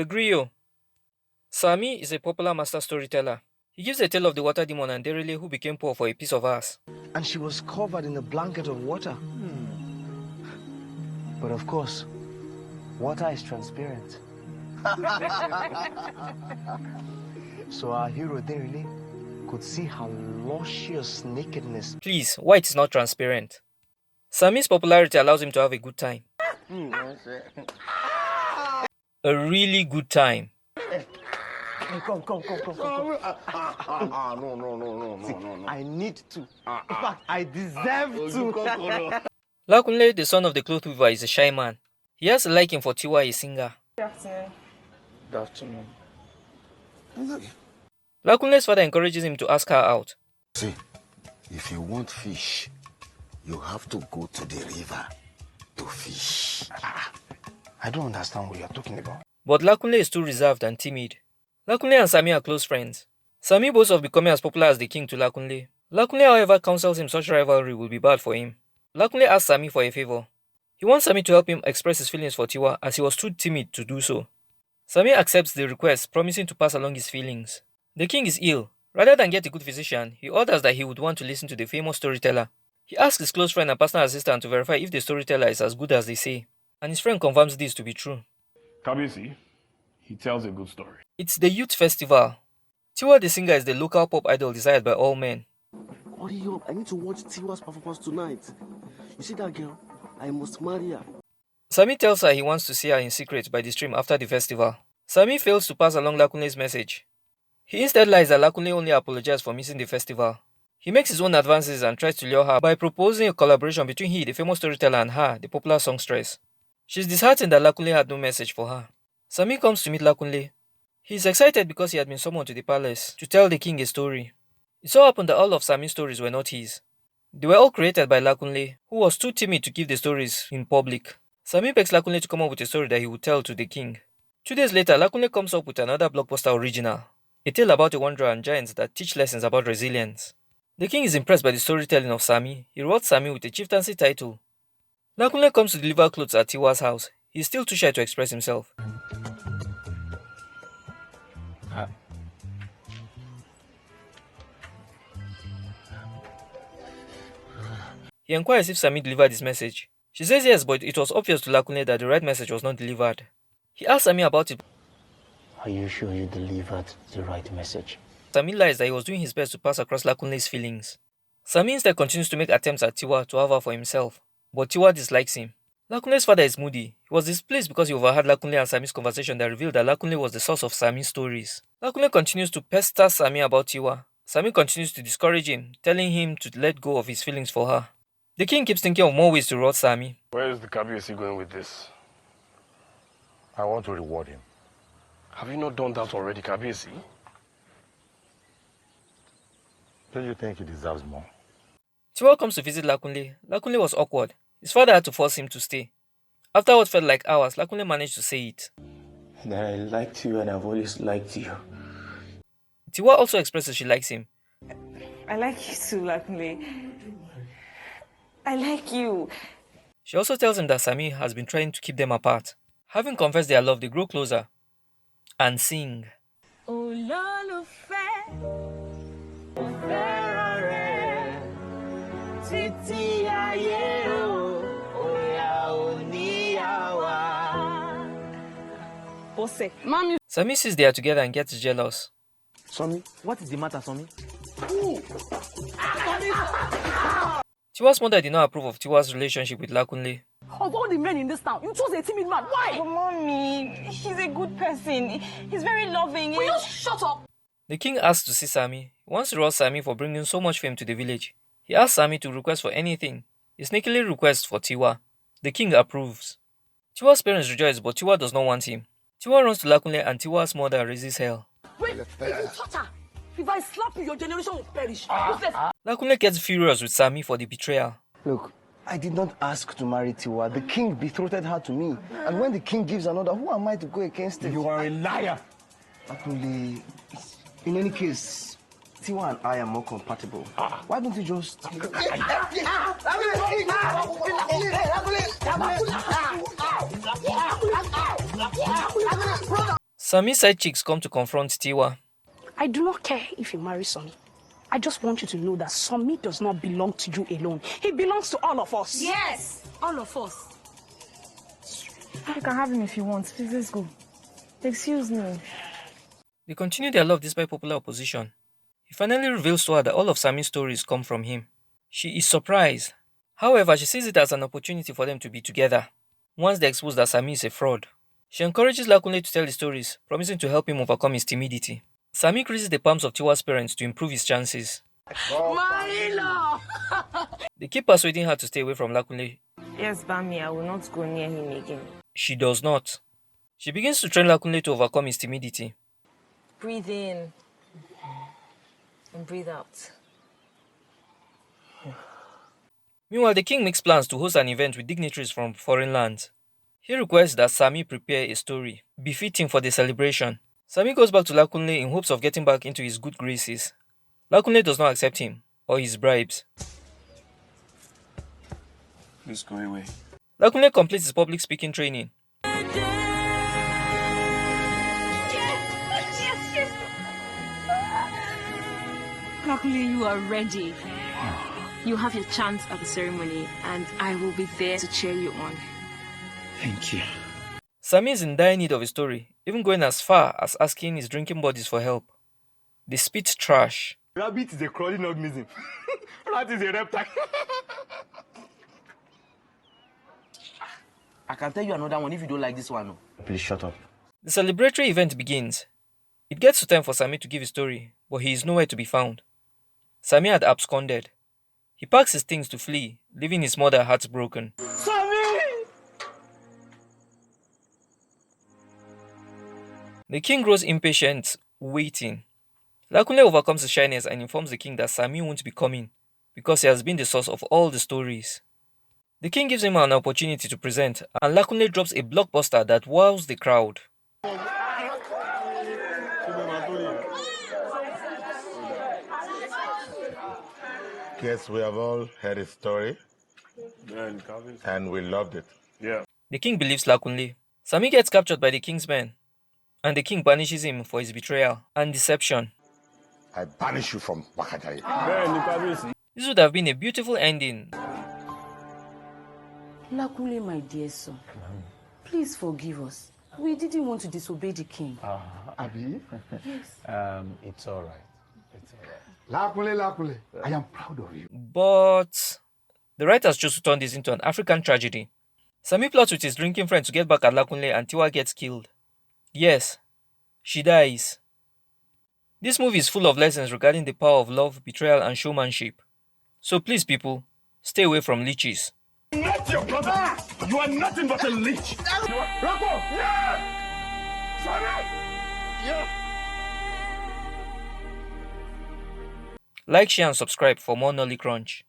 The Griot. Sami is a popular master storyteller. He gives a tale of the water demon and Derele who became poor for a piece of ass. And she was covered in a blanket of water. But of course, water is transparent. So our hero Derele could see her luscious nakedness. Please, white is not transparent. Sami's popularity allows him to have a good time. A really good time. Come. No. I need to. In fact, I deserve to. Lakunle, the son of the cloth weaver, is a shy man. He has a liking for Tiwa, a singer. Good afternoon. Lakunle's father encourages him to ask her out. See, if you want fish, you have to go to the river to fish. I don't understand what you're talking about. But Lakunle is too reserved and timid. Lakunle and Sami are close friends. Sami boasts of becoming as popular as the king to Lakunle. Lakunle, however, counsels him such rivalry will be bad for him. Lakunle asks Sami for a favor. He wants Sami to help him express his feelings for Tiwa as he was too timid to do so. Sami accepts the request, promising to pass along his feelings. The king is ill. Rather than get a good physician, he orders that he would want to listen to the famous storyteller. He asks his close friend and personal assistant to verify if the storyteller is as good as they say, and his friend confirms this to be true. Kabisi, he tells a good story. It's the youth festival. Tiwa the singer is the local pop idol desired by all men. Hurry up, I need to watch Tiwa's performance tonight. You see that girl? I must marry her. Sami tells her he wants to see her in secret by the stream after the festival. Sami fails to pass along Lakunle's message. He instead lies that Lakunle only apologized for missing the festival. He makes his own advances and tries to lure her by proposing a collaboration between he, the famous storyteller, and her, the popular songstress. She's disheartened that Lakunle had no message for her. Sami comes to meet Lakunle. He's excited because he had been summoned to the palace to tell the king a story. It so happened that all of Sami's stories were not his. They were all created by Lakunle, who was too timid to give the stories in public. Sami begs Lakunle to come up with a story that he would tell to the king. 2 days later, Lakunle comes up with another blockbuster original, a tale about a wanderer and giants that teach lessons about resilience. The king is impressed by the storytelling of Sami. He rewards Sami with a chieftaincy title. Lakunle comes to deliver clothes at Tiwa's house. He is still too shy to express himself. He inquires if Sami delivered his message. She says yes, but it was obvious to Lakunle that the right message was not delivered. He asks Sami about it. Are you sure you delivered the right message? Sami lies that he was doing his best to pass across Lakunle's feelings. Sami instead continues to make attempts at Tiwa to have her for himself, but Tiwa dislikes him. Lakunle's father is moody. He was displeased because he overheard Lakunle and Sami's conversation that revealed that Lakunle was the source of Sami's stories. Lakunle continues to pester Sami about Tiwa. Sami continues to discourage him, telling him to let go of his feelings for her. The king keeps thinking of more ways to reward Sami. Where is the Kabisi going with this? I want to reward him. Have you not done that already, Kabisi? Don't you think he deserves more? Tiwa comes to visit Lakunle. Lakunle was awkward. His father had to force him to stay. After what felt like hours, Lakunle managed to say it. That I liked you and I've always liked you. Tiwa also expresses she likes him. I like you too, Lakunle. I like you. She also tells him that Sami has been trying to keep them apart. Having confessed their love, they grow closer and sing. Sami sees they are together and gets jealous. Sami, what is the matter, Sami? Tiwa's mother did not approve of Tiwa's relationship with Lakunle. Of all the men in this town, you chose a timid man. Why? But mommy, he's a good person. He's very loving. Will you shut up? The king asks to see Sami. He wants to reward Sami for bringing so much fame to the village. He asks Sami to request for anything. He sneakily requests for Tiwa. The king approves. Tiwa's parents rejoice, but Tiwa does not want him. Tiwa runs to Lakunle and Tiwa's mother raises hell. Wait, if you touch her, if I slap you, your generation will perish. Lakunle gets furious with Sami for the betrayal. Look, I did not ask to marry Tiwa. The king betrothed her to me. And when the king gives another, who am I to go against it? You are a liar. Actually, in any case, Tiwa and I are more compatible. Why don't you just... Sami's side chicks come to confront Tiwa. I do not care if you marry Sonny. I just want you to know that Sonny does not belong to you alone. He belongs to all of us. Yes, all of us. You can have him if you want. Please, let's go. Excuse me. They continue their love despite popular opposition. He finally reveals to her that all of Sami's stories come from him. She is surprised. However, she sees it as an opportunity for them to be together. Once they expose that Sami is a fraud, she encourages Lakunle to tell his stories, promising to help him overcome his timidity. Sami increases the palms of Tiwa's parents to improve his chances. Marilo! They keep persuading her to stay away from Lakunle. Yes, Bami, I will not go near him again. She does not. She begins to train Lakunle to overcome his timidity. Breathe in and breathe out. Meanwhile, the king makes plans to host an event with dignitaries from foreign lands. He requests that Sami prepare a story befitting for the celebration. Sami goes back to Lakunle in hopes of getting back into his good graces. Lakunle does not accept him or his bribes. Please go away. Lakunle completes his public speaking training. Luckily, you are ready. You have your chance at the ceremony, and I will be there to cheer you on. Thank you. Sami is in dire need of a story, even going as far as asking his drinking buddies for help. They spit trash. Rabbit is a crawling organism. Rat is a reptile. I can tell you another one if you don't like this one. Please shut up. The celebratory event begins. It gets to time for Sami to give his story, but he is nowhere to be found. Sami had absconded. He packs his things to flee, leaving his mother heartbroken. The king grows impatient, waiting. Lakunle overcomes his shyness and informs the king that Sami won't be coming because he has been the source of all the stories. The king gives him an opportunity to present, and Lakunle drops a blockbuster that wows the crowd. Yes, we have all heard his story, and we loved it. Yeah. The king believes Lakunle. Sami gets captured by the king's men, and the king banishes him for his betrayal and deception. I banish you from Bakajai. This would have been a beautiful ending. Lakunle, my dear son, please forgive us. We didn't want to disobey the king. Abi? Yes. It's all right. Lakunle, I am proud of you. But the writers chose to turn this into an African tragedy. Sami plots with his drinking friend to get back at Lakunle and Tiwa gets killed. Yes, she dies. This movie is full of lessons regarding the power of love, betrayal, and showmanship. So please, people, stay away from leeches. Not your brother! You are nothing but a leech! Rocco! Yeah! Sorry! Yeah! Like, share, and subscribe for more Nolly Crunch.